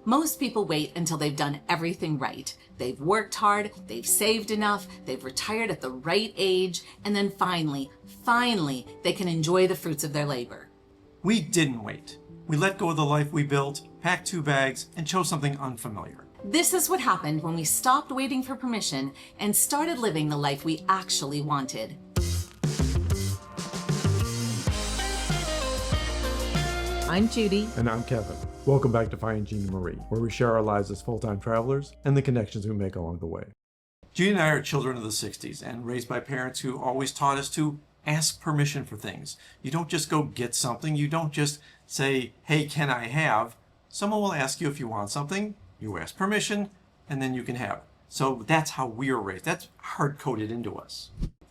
Most people wait until they've done everything right. They've worked hard, they've saved enough, they've retired at the right age, and then finally, they can enjoy the fruits of their labor. We didn't wait. We let go of the life we built, packed 2 bags, and chose something unfamiliar. This is what happened when we stopped waiting for permission and started living the life we actually wanted. I'm Judy. And I'm Kevin. Welcome back to Finding Gina Marie, where we share our lives as full-time travelers and the connections we make along the way. Gina and I are children of the 60s and raised by parents who always taught us to ask permission for things. You don't just go get something. You don't just say, hey, can I have? Someone will ask you if you want something. You ask permission, and then you can have it. So that's how we were raised. That's hard-coded into us.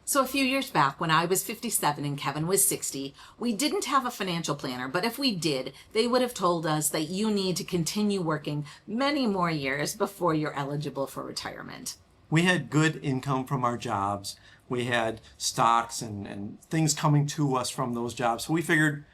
So a few years back, when I was 57 and Kevin was 60, we didn't have a financial planner, but if we did, they would have told us that you need to continue working many more years before you're eligible for retirement. We had good income from our jobs. We had stocks and things coming to us from those jobs. So we figured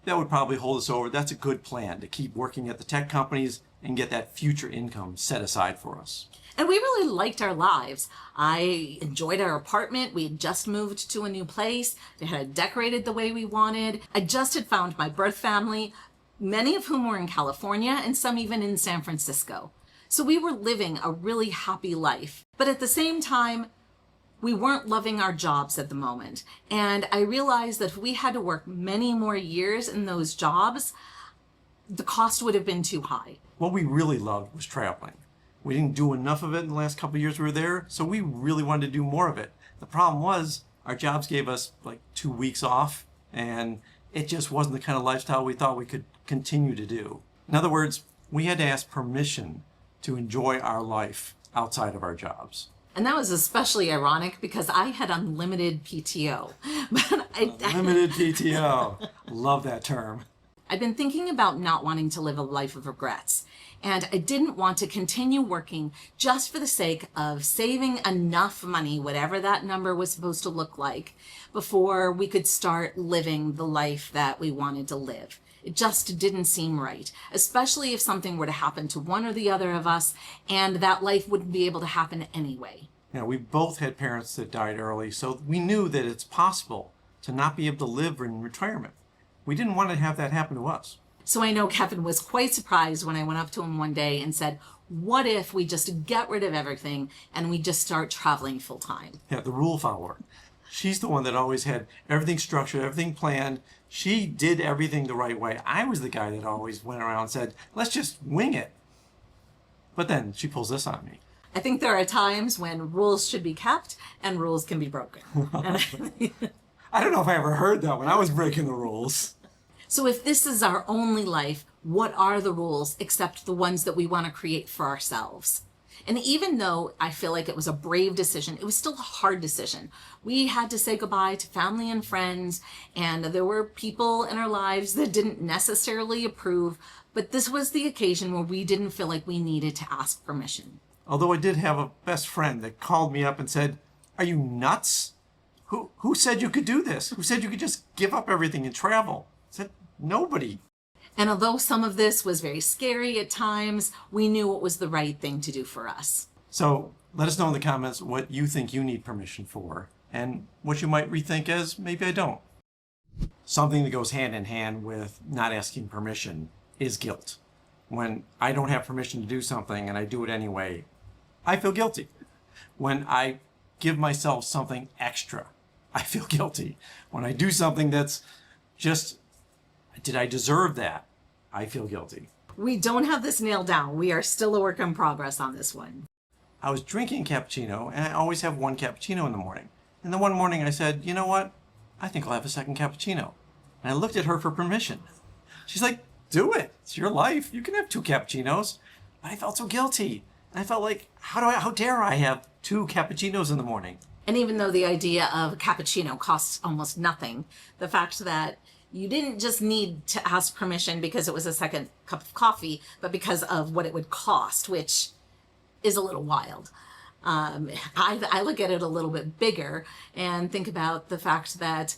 that would probably hold us over. That's a good plan, to keep working at the tech companies and get that future income set aside for us. And we really liked our lives. I enjoyed our apartment. We had just moved to a new place. They had it decorated the way we wanted. I just had found my birth family, many of whom were in California and some even in San Francisco. So we were living a really happy life. But at the same time, we weren't loving our jobs at the moment. And I realized that if we had to work many more years in those jobs, the cost would have been too high. What we really loved was traveling. We didn't do enough of it in the last couple of years we were there, so we really wanted to do more of it. The problem was our jobs gave us like 2 weeks off, and it just wasn't the kind of lifestyle we thought we could continue to do. In other words, we had to ask permission to enjoy our life outside of our jobs. And that was especially ironic because I had unlimited PTO. Unlimited PTO. Love that term. I've been thinking about not wanting to live a life of regrets. And I didn't want to continue working just for the sake of saving enough money, whatever that number was supposed to look like, before we could start living the life that we wanted to live. It just didn't seem right, especially if something were to happen to one or the other of us, and that life wouldn't be able to happen anyway. You know, we both had parents that died early, so we knew that it's possible to not be able to live in retirement. We didn't want to have that happen to us. So I know Kevin was quite surprised when I went up to him one day and said, what if we just get rid of everything and we just start traveling full time? Yeah, the rule follower. She's the one that always had everything structured, everything planned. She did everything the right way. I was the guy that always went around and said, let's just wing it. But then she pulls this on me. I think there are times when rules should be kept and rules can be broken. I don't know if I ever heard that when I was breaking the rules. So if this is our only life, what are the rules except the ones that we want to create for ourselves? And even though I feel like it was a brave decision, it was still a hard decision. We had to say goodbye to family and friends, and there were people in our lives that didn't necessarily approve, but this was the occasion where we didn't feel like we needed to ask permission. Although I did have a best friend that called me up and said, are you nuts? Who said you could do this? Who said you could just give up everything and travel? I said, nobody. And although some of this was very scary at times, we knew it was the right thing to do for us. So let us know in the comments what you think you need permission for and what you might rethink as maybe I don't. Something that goes hand in hand with not asking permission is guilt. When I don't have permission to do something and I do it anyway, I feel guilty. When I give myself something extra, I feel guilty. When I do something that's just, did I deserve that? I feel guilty. We don't have this nailed down. We are still a work in progress on this one. I was drinking cappuccino, and I always have one cappuccino in the morning. And then one morning I said, you know what? I think I'll have a second cappuccino. And I looked at her for permission. She's like, do it. It's your life. You can have 2 cappuccinos. But I felt so guilty. And I felt like, how dare I have 2 cappuccinos in the morning? And even though the idea of a cappuccino costs almost nothing, the fact that you didn't just need to ask permission because it was a second cup of coffee, but because of what it would cost, which is a little wild. I look at it a little bit bigger and think about the fact that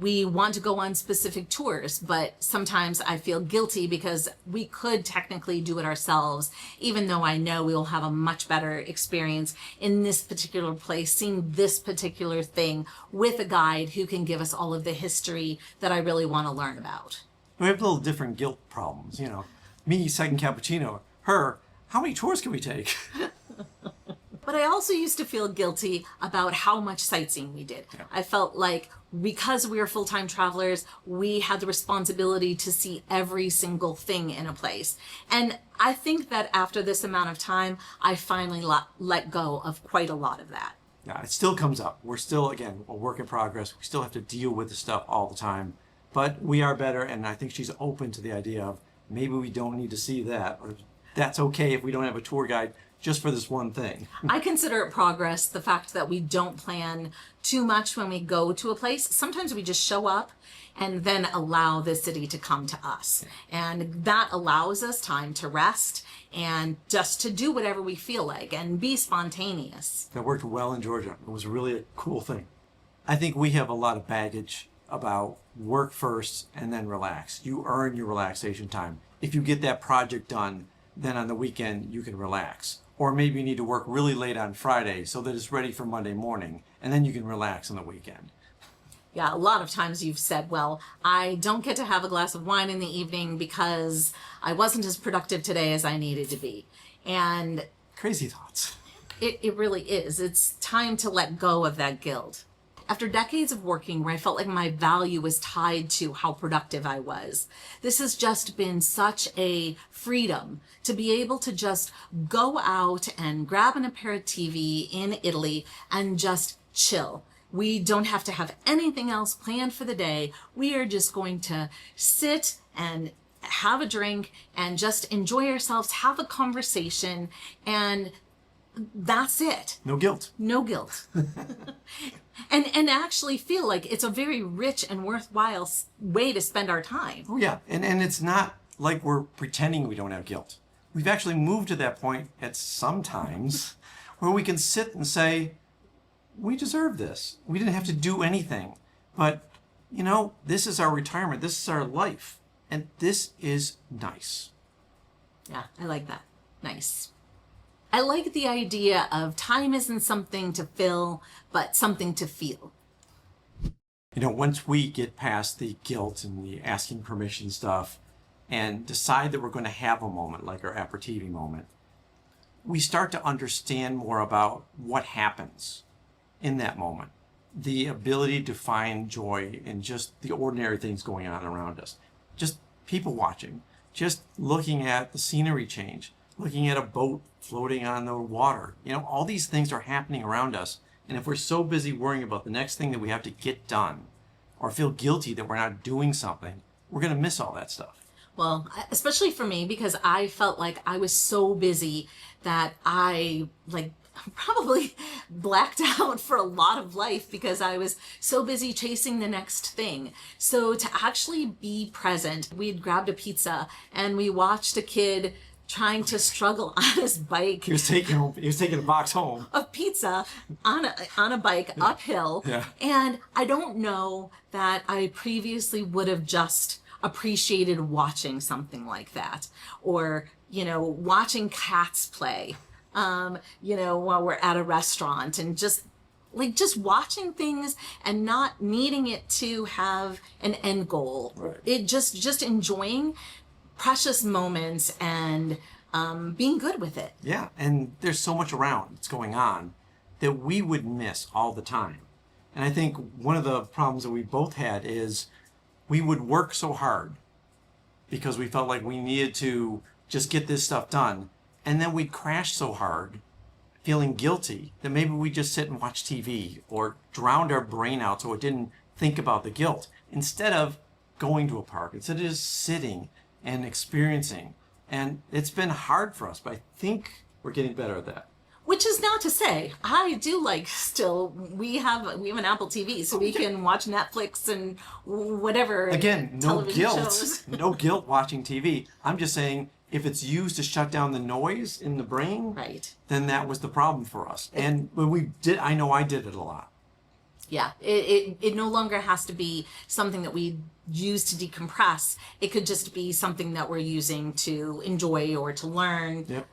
we want to go on specific tours, but sometimes I feel guilty because we could technically do it ourselves, even though I know we will have a much better experience in this particular place, seeing this particular thing with a guide who can give us all of the history that I really want to learn about. We have little different guilt problems, you know. Me, second cappuccino. Her, how many tours can we take? But I also used to feel guilty about how much sightseeing we did. Yeah. I felt like because we were full-time travelers, we had the responsibility to see every single thing in a place. And I think that after this amount of time, I finally let go of quite a lot of that. Yeah, it still comes up. We're still, again, a work in progress. We still have to deal with the stuff all the time. But we are better, and I think she's open to the idea of maybe we don't need to see that, or that's okay if we don't have a tour guide just for this one thing. I consider it progress, the fact that we don't plan too much when we go to a place. Sometimes we just show up and then allow the city to come to us. And that allows us time to rest and just to do whatever we feel like and be spontaneous. That worked well in Georgia. It was really a cool thing. I think we have a lot of baggage about work first and then relax. You earn your relaxation time. If you get that project done, then on the weekend you can relax. Or maybe you need to work really late on Friday so that it's ready for Monday morning, and then you can relax on the weekend. Yeah, a lot of times you've said, well, I don't get to have a glass of wine in the evening because I wasn't as productive today as I needed to be. And crazy thoughts. It really is. It's time to let go of that guilt. After decades of working where I felt like my value was tied to how productive I was, this has just been such a freedom to be able to just go out and grab an aperitivo in Italy and just chill. We don't have to have anything else planned for the day. We are just going to sit and have a drink and just enjoy ourselves, have a conversation, and that's it. No guilt. No guilt. and actually feel like it's a very rich and worthwhile way to spend our time. Oh yeah, and it's not like we're pretending we don't have guilt. We've actually moved to that point at some times where we can sit and say, we deserve this. We didn't have to do anything. But, you know, this is our retirement. This is our life. And this is nice. Yeah, I like that. Nice. I like the idea of time isn't something to fill, but something to feel. You know, once we get past the guilt and the asking permission stuff and decide that we're going to have a moment like our aperitivo moment, we start to understand more about what happens in that moment. The ability to find joy in just the ordinary things going on around us. Just people watching, just looking at the scenery change, looking at a boat floating on the water. You know, all these things are happening around us. And if we're so busy worrying about the next thing that we have to get done or feel guilty that we're not doing something, we're going to miss all that stuff. Well, especially for me, because I felt like I was so busy that I probably blacked out for a lot of life because I was so busy chasing the next thing. So to actually be present, we had grabbed a pizza and we watched a kid trying to struggle on his bike. He was taking a box home of pizza on a bike uphill. Yeah. And I don't know that I previously would have just appreciated watching something like that, or, you know, watching cats play, you know, while we're at a restaurant, and just watching things and not needing it to have an end goal. Right. It just enjoying precious moments and being good with it. Yeah, and there's so much around that's going on that we would miss all the time. And I think one of the problems that we both had is we would work so hard because we felt like we needed to just get this stuff done. And then we'd crash so hard, feeling guilty, that maybe we just sit and watch TV or drowned our brain out so it didn't think about the guilt. Instead of going to a park, instead of just sitting and experiencing. And it's been hard for us, but I think we're getting better at that. Which is not to say, I do like still, we have an Apple TV, so we can watch Netflix and whatever. Again, no guilt. Shows. No guilt watching TV. I'm just saying, if it's used to shut down the noise in the brain, right, then that was the problem for us. And when we did, I know I did it a lot. Yeah, it no longer has to be something that we use to decompress. It could just be something that we're using to enjoy or to learn, Yep.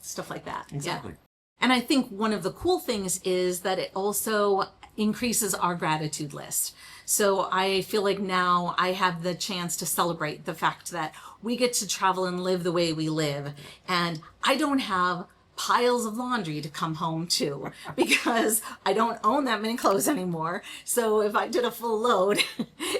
stuff like that. Exactly. Yeah. And I think one of the cool things is that it also increases our gratitude list. So I feel like now I have the chance to celebrate the fact that we get to travel and live the way we live. And I don't have piles of laundry to come home to because I don't own that many clothes anymore. So if I did a full load,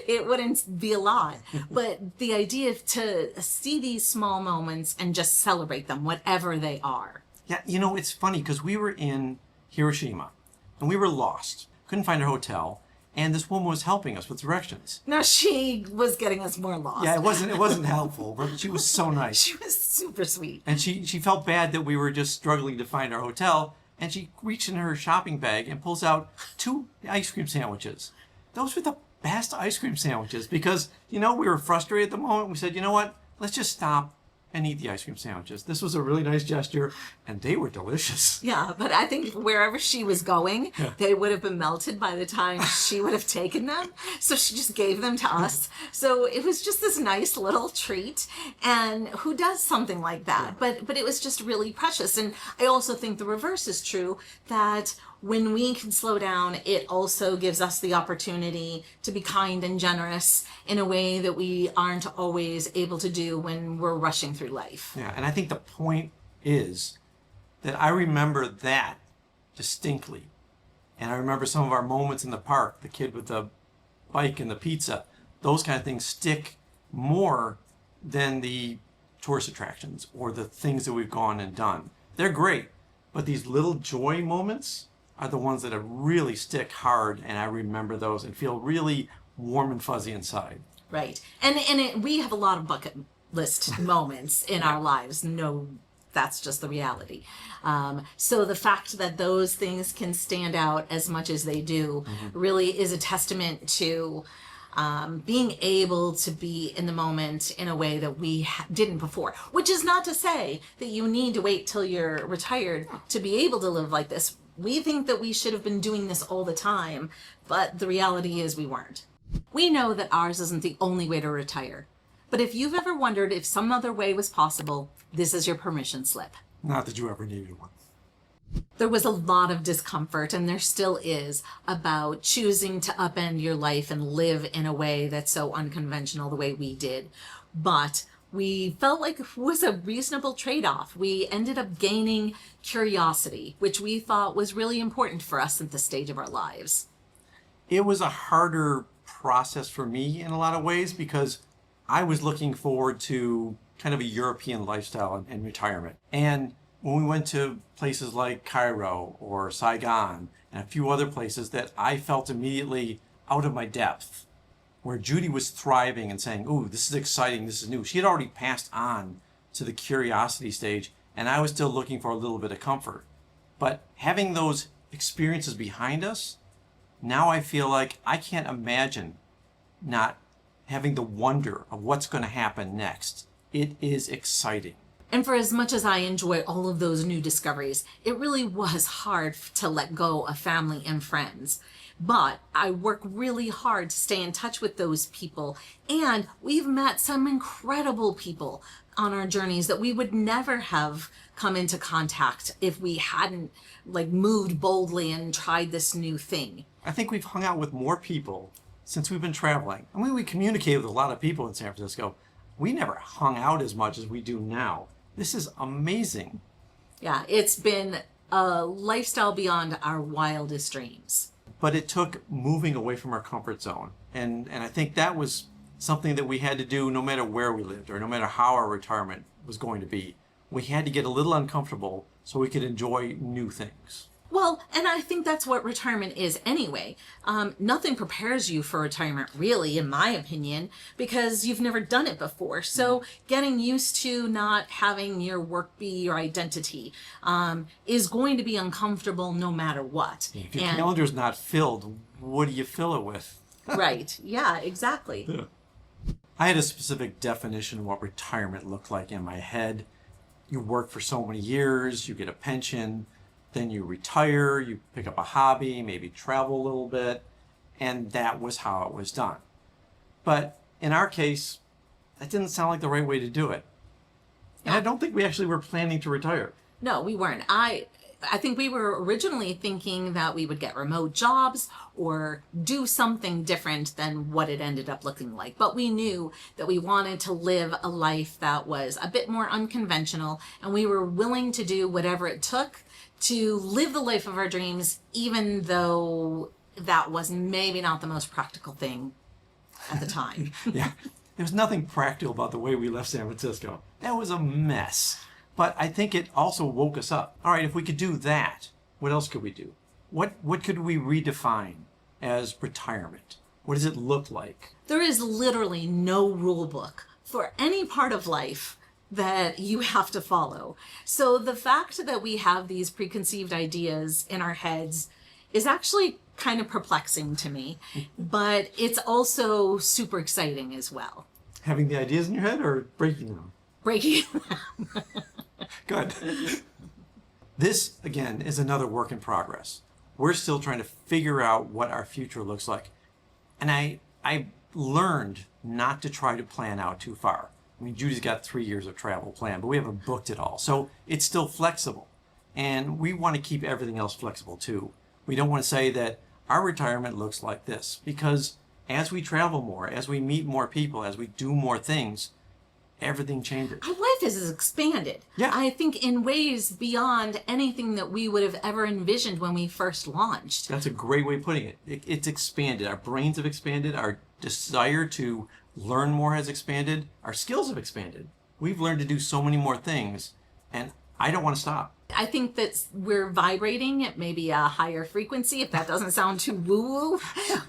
it wouldn't be a lot. But the idea to see these small moments and just celebrate them, whatever they are. Yeah, it's funny because we were in Hiroshima and we were lost. Couldn't find our hotel. And this woman was helping us with directions. No, she was getting us more lost. Yeah, it wasn't helpful, but she was so nice. She was super sweet. And she felt bad that we were just struggling to find our hotel. And she reached in her shopping bag and pulls out 2 ice cream sandwiches. Those were the best ice cream sandwiches because, we were frustrated at the moment. We said, you know what? Let's just stop and eat the ice cream sandwiches. This was a really nice gesture, and they were delicious. Yeah, but I think wherever she was going, they would have been melted by the time she would have taken them. So she just gave them to us. So it was just this nice little treat. And who does something like that? But it was just really precious. And I also think the reverse is true, that when we can slow down, it also gives us the opportunity to be kind and generous in a way that we aren't always able to do when we're rushing through life. Yeah, and I think the point is that I remember that distinctly. And I remember some of our moments in the park, the kid with the bike and the pizza. Those kind of things stick more than the tourist attractions or the things that we've gone and done. They're great, but these little joy moments are the ones that really stick hard, and I remember those and feel really warm and fuzzy inside. Right. And we have a lot of bucket list moments in our lives. No, that's just the reality. So the fact that those things can stand out as much as they do really is a testament to being able to be in the moment in a way that we didn't before. Which is not to say that you need to wait till you're retired to be able to live like this. We think that we should have been doing this all the time, but the reality is we weren't. We know that ours isn't the only way to retire. But if you've ever wondered if some other way was possible, this is your permission slip. Not that you ever needed one. There was a lot of discomfort, and there still is, about choosing to upend your life and live in a way that's so unconventional the way we did. But we felt like it was a reasonable trade-off. We ended up gaining curiosity, which we thought was really important for us at this stage of our lives. It was a harder process for me in a lot of ways because I was looking forward to kind of a European lifestyle and retirement. And when we went to places like Cairo or Saigon and a few other places that I felt immediately out of my depth, where Judy was thriving and saying, ooh, this is exciting, this is new. She had already passed on to the curiosity stage, and I was still looking for a little bit of comfort. But having those experiences behind us, now I feel like I can't imagine not having the wonder of what's going to happen next. It is exciting. And for as much as I enjoy all of those new discoveries, it really was hard to let go of family and friends. But I work really hard to stay in touch with those people. And we've met some incredible people on our journeys that we would never have come into contact if we hadn't moved boldly and tried this new thing. I think we've hung out with more people since we've been traveling. I mean, we communicate with a lot of people in San Francisco. We never hung out as much as we do now. This is amazing. Yeah, it's been a lifestyle beyond our wildest dreams. But it took moving away from our comfort zone. And I think that was something that we had to do no matter where we lived or no matter how our retirement was going to be. We had to get a little uncomfortable so we could enjoy new things. Well, and I think that's what retirement is anyway. Nothing prepares you for retirement, really, in my opinion, because you've never done it before. So getting used to not having your work be your identity is going to be uncomfortable no matter what. If your calendar's not filled, what do you fill it with? Right. Yeah, exactly. Yeah. I had a specific definition of what retirement looked like in my head. You work for so many years, you get a pension, then you retire, you pick up a hobby, maybe travel a little bit, and that was how it was done. But in our case, that didn't sound like the right way to do it. And I don't think we actually were planning to retire. No, we weren't. I think we were originally thinking that we would get remote jobs or do something different than what it ended up looking like. But we knew that we wanted to live a life that was a bit more unconventional, and we were willing to do whatever it took to live the life of our dreams, even though that was maybe not the most practical thing at the time. Yeah, there was nothing practical about the way we left San Francisco. That was a mess. But I think it also woke us up. All right, if we could do that, what else could we do? What could we redefine as retirement? What does it look like? There is literally no rule book for any part of life that you have to follow. So the fact that we have these preconceived ideas in our heads is actually kind of perplexing to me, but it's also super exciting as well. Having the ideas in your head or breaking them? Breaking Good. This, again, is another work in progress. We're still trying to figure out what our future looks like. And I learned not to try to plan out too far. I mean, Judy's got 3 years of travel planned, but we haven't booked it all. So it's still flexible. And we want to keep everything else flexible too. We don't want to say that our retirement looks like this, because as we travel more, as we meet more people, as we do more things, everything changes. Our life is expanded. Yeah. I think in ways beyond anything that we would have ever envisioned when we first launched. That's a great way of putting it. It's expanded. Our brains have expanded. Our desire to learn more has expanded. Our skills have expanded. We've learned to do so many more things, and I don't want to stop. I think that we're vibrating at maybe a higher frequency, if that doesn't sound too woo-woo.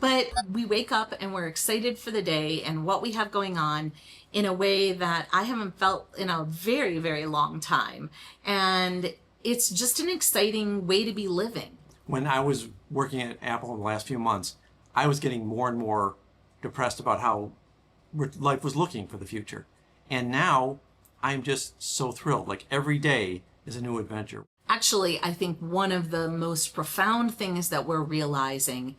But we wake up and we're excited for the day and what we have going on in a way that I haven't felt in a very, very long time. And it's just an exciting way to be living. When I was working at Apple in the last few months, I was getting more and more depressed about how life was looking for the future. And now I'm just so thrilled. Like every day is a new adventure. Actually, I think one of the most profound things that we're realizing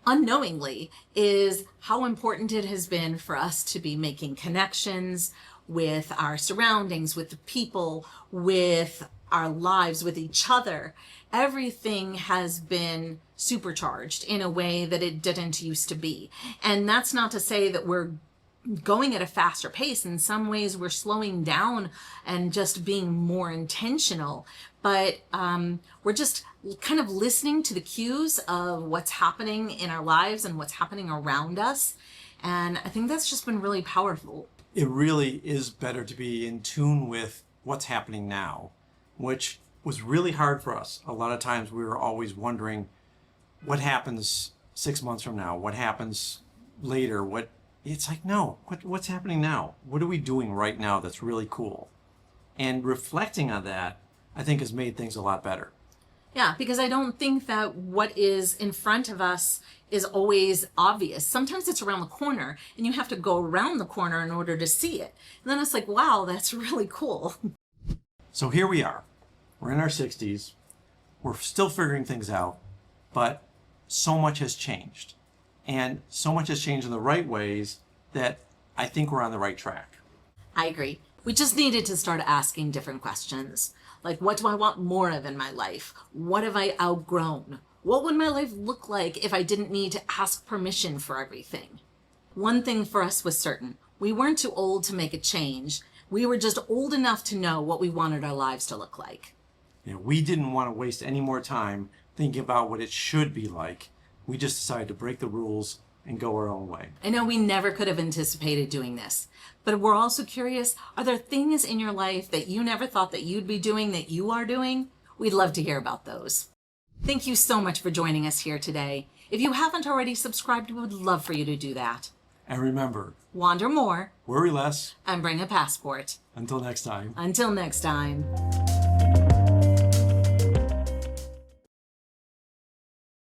unknowingly is how important it has been for us to be making connections with our surroundings, with the people, with our lives, with each other. Everything has been supercharged in a way that it didn't used to be. And that's not to say that we're going at a faster pace. In some ways we're slowing down and just being more intentional, but we're just kind of listening to the cues of what's happening in our lives and what's happening around us. And I think that's just been really powerful. It really is better to be in tune with what's happening now, which was really hard for us. A lot of times we were always wondering what happens 6 months from now, what happens later, it's like, no, what's happening now? What are we doing right now that's really cool? And reflecting on that, I think, has made things a lot better. Yeah, because I don't think that what is in front of us is always obvious. Sometimes it's around the corner and you have to go around the corner in order to see it. And then it's like, wow, that's really cool. So here we are. We're in our 60s. We're still figuring things out, but so much has changed. And so much has changed in the right ways that I think we're on the right track. I agree. We just needed to start asking different questions. Like, what do I want more of in my life? What have I outgrown? What would my life look like if I didn't need to ask permission for everything? One thing for us was certain. We weren't too old to make a change. We were just old enough to know what we wanted our lives to look like. You know, we didn't want to waste any more time thinking about what it should be like. We just decided to break the rules and go our own way. I know we never could have anticipated doing this, but we're also curious, are there things in your life that you never thought that you'd be doing that you are doing? We'd love to hear about those. Thank you so much for joining us here today. If you haven't already subscribed, we would love for you to do that. And remember, Wander more, worry less. and bring a passport. Until next time. Until next time.